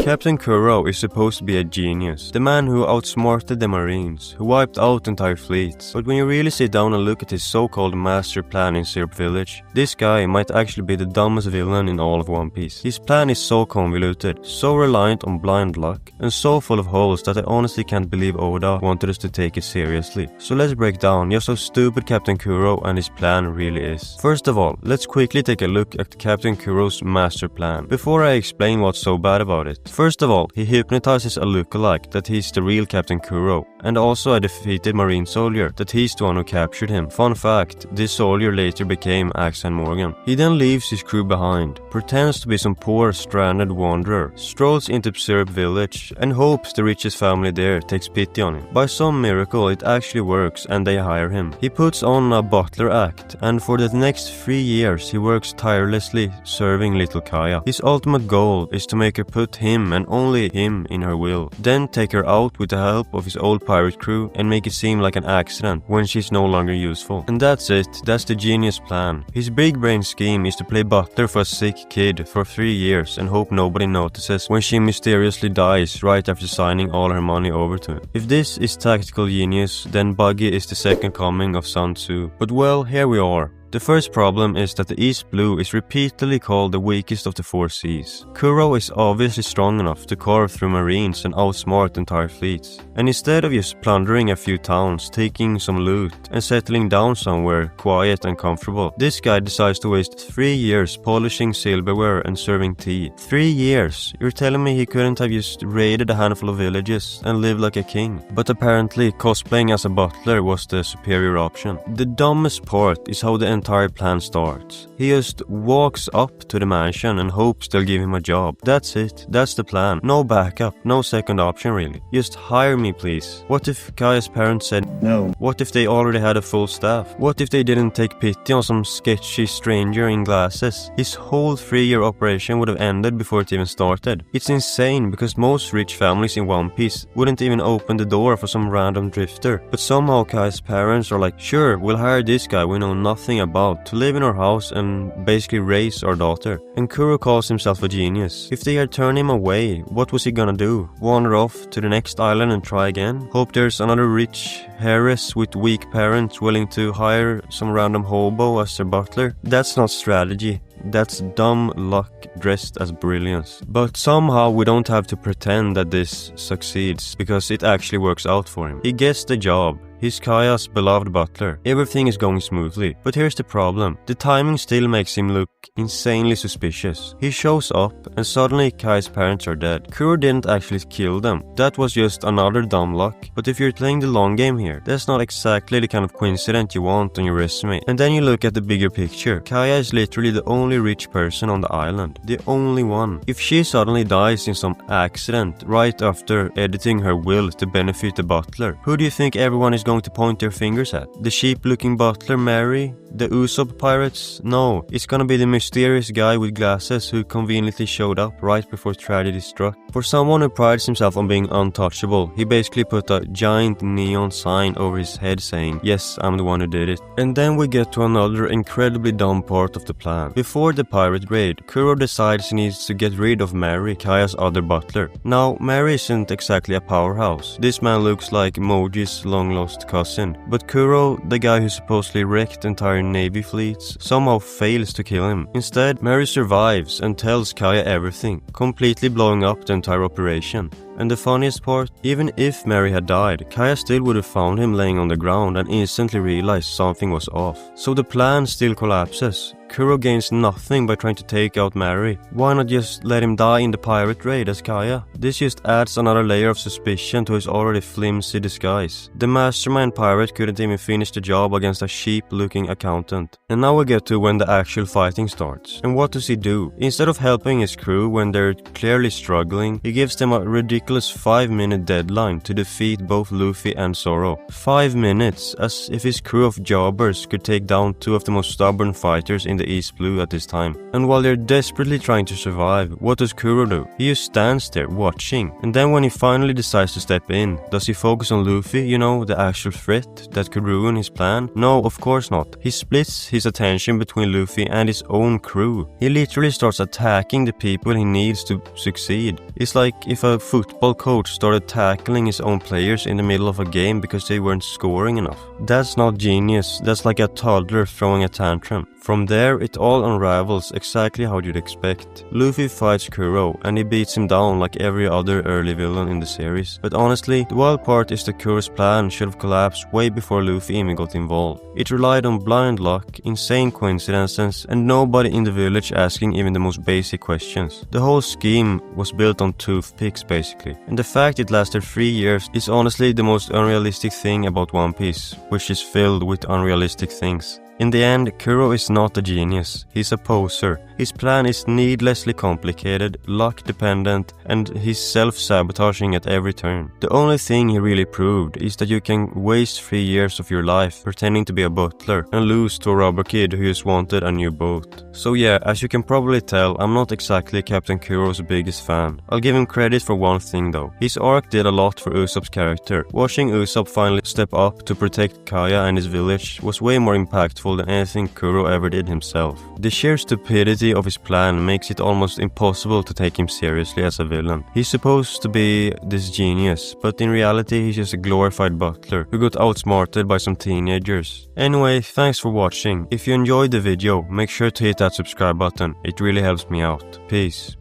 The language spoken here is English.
Captain Kuro is supposed to be a genius, the man who outsmarted the Marines, who wiped out entire fleets. But when you really sit down and look at his so-called master plan in Syrup Village, this guy might actually be the dumbest villain in all of One Piece. His plan is so convoluted, so reliant on blind luck, and so full of holes that I honestly can't believe Oda wanted us to take it seriously. So let's break down just how stupid Captain Kuro and his plan really is. First of all, let's quickly take a look at Captain Kuro's master plan, before I explain what's so bad about it. First of all, he hypnotizes a lookalike that he's the real Captain Kuro, and also a defeated Marine soldier that he's the one who captured him. Fun fact, this soldier later became Axe and Morgan. He then leaves his crew behind, pretends to be some poor stranded wanderer, strolls into Syrup Village, and hopes the richest family there takes pity on him. By some miracle, it actually works and they hire him. He puts on a butler act, and for the next 3 years he works tirelessly serving little Kaya. His ultimate goal is to make her put him and only him in her will, then take her out with the help of his old pirate crew and make it seem like an accident when she's no longer useful. And that's it, that's the genius plan. His big brain scheme is to play butler for a sick kid for 3 years and hope nobody notices when she mysteriously dies right after signing all her money over to him. If this is tactical genius, then Buggy is the second coming of Sun Tzu. But well, here we are. The first problem is that the East Blue is repeatedly called the weakest of the 4 seas. Kuro is obviously strong enough to carve through Marines and outsmart entire fleets. And instead of just plundering a few towns, taking some loot, and settling down somewhere quiet and comfortable, this guy decides to waste 3 years polishing silverware and serving tea. 3 years? You're telling me he couldn't have just raided a handful of villages and lived like a king? But apparently, cosplaying as a butler was the superior option. The dumbest part is how the entire plan starts. He just walks up to the mansion and hopes they'll give him a job. That's it. That's the plan. No backup. No second option really. Just hire me please. What if Kaya's parents said no? What if they already had a full staff? What if they didn't take pity on some sketchy stranger in glasses? His whole 3-year operation would have ended before it even started. It's insane because most rich families in One Piece wouldn't even open the door for some random drifter. But somehow Kaya's parents are like, sure, we'll hire this guy we know nothing about to live in our house and basically raise our daughter. And Kuro calls himself a genius. If they had turned him away, what was he gonna do? Wander off to the next island and try again? Hope there's another rich heiress with weak parents willing to hire some random hobo as their butler? That's not strategy. That's dumb luck dressed as brilliance. But somehow we don't have to pretend that this succeeds, because it actually works out for him. He gets the job. He's Kaya's beloved butler. Everything is going smoothly. But here's the problem. The timing still makes him look insanely suspicious. He shows up and suddenly Kaya's parents are dead. Kuro didn't actually kill them. That was just another dumb luck. But if you're playing the long game here, that's not exactly the kind of coincidence you want on your resume. And then you look at the bigger picture. Kaya is literally the only rich person on the island. The only one. If she suddenly dies in some accident right after editing her will to benefit the butler, who do you think everyone is going to point their fingers at? The sheep-looking butler Mary? The Usopp pirates? No, it's gonna be the mysterious guy with glasses who conveniently showed up right before tragedy struck. For someone who prides himself on being untouchable, he basically put a giant neon sign over his head saying, yes, I'm the one who did it. And then we get to another incredibly dumb part of the plan. Before the pirate raid, Kuro decides he needs to get rid of Mary, Kaya's other butler. Now, Mary isn't exactly a powerhouse. This man looks like Moji's long-lost cousin. But Kuro, the guy who supposedly wrecked entire navy fleets, somehow fails to kill him. Instead, Mary survives and tells Kaya everything, completely blowing up the entire operation. And the funniest part, even if Mary had died, Kaya still would have found him laying on the ground and instantly realized something was off. So the plan still collapses. Kuro gains nothing by trying to take out Mary. Why not just let him die in the pirate raid as Kaya? This just adds another layer of suspicion to his already flimsy disguise. The mastermind pirate couldn't even finish the job against a sheep-looking accountant. And now we get to when the actual fighting starts. And what does he do? Instead of helping his crew when they're clearly struggling, he gives them a ridiculous 5-minute deadline to defeat both Luffy and Zoro. 5 minutes, as if his crew of jobbers could take down 2 of the most stubborn fighters in the the East Blue at this time. And while they're desperately trying to survive, what does Kuro do? He just stands there watching. And then when he finally decides to step in, does he focus on Luffy, you know, the actual threat that could ruin his plan? No, of course not. He splits his attention between Luffy and his own crew. He literally starts attacking the people he needs to succeed. It's like if a football coach started tackling his own players in the middle of a game because they weren't scoring enough. That's not genius, that's like a toddler throwing a tantrum. From there, it all unravels exactly how you'd expect. Luffy fights Kuro, and he beats him down like every other early villain in the series. But honestly, the wild part is that Kuro's plan should have collapsed way before Luffy even got involved. It relied on blind luck, insane coincidences, and nobody in the village asking even the most basic questions. The whole scheme was built on toothpicks basically. And the fact it lasted 3 years is honestly the most unrealistic thing about One Piece, which is filled with unrealistic things. In the end, Kuro is not a genius, he's a poser. His plan is needlessly complicated, luck-dependent, and he's self-sabotaging at every turn. The only thing he really proved is that you can waste 3 years of your life pretending to be a butler and lose to a rubber kid who just wanted a new boat. So yeah, as you can probably tell, I'm not exactly Captain Kuro's biggest fan. I'll give him credit for one thing though. His arc did a lot for Usopp's character. Watching Usopp finally step up to protect Kaya and his village was way more impactful than anything Kuro ever did himself. The sheer stupidity of his plan makes it almost impossible to take him seriously as a villain. He's supposed to be this genius, but in reality he's just a glorified butler who got outsmarted by some teenagers. Anyway, thanks for watching. If you enjoyed the video, make sure to hit that subscribe button, it really helps me out. Peace.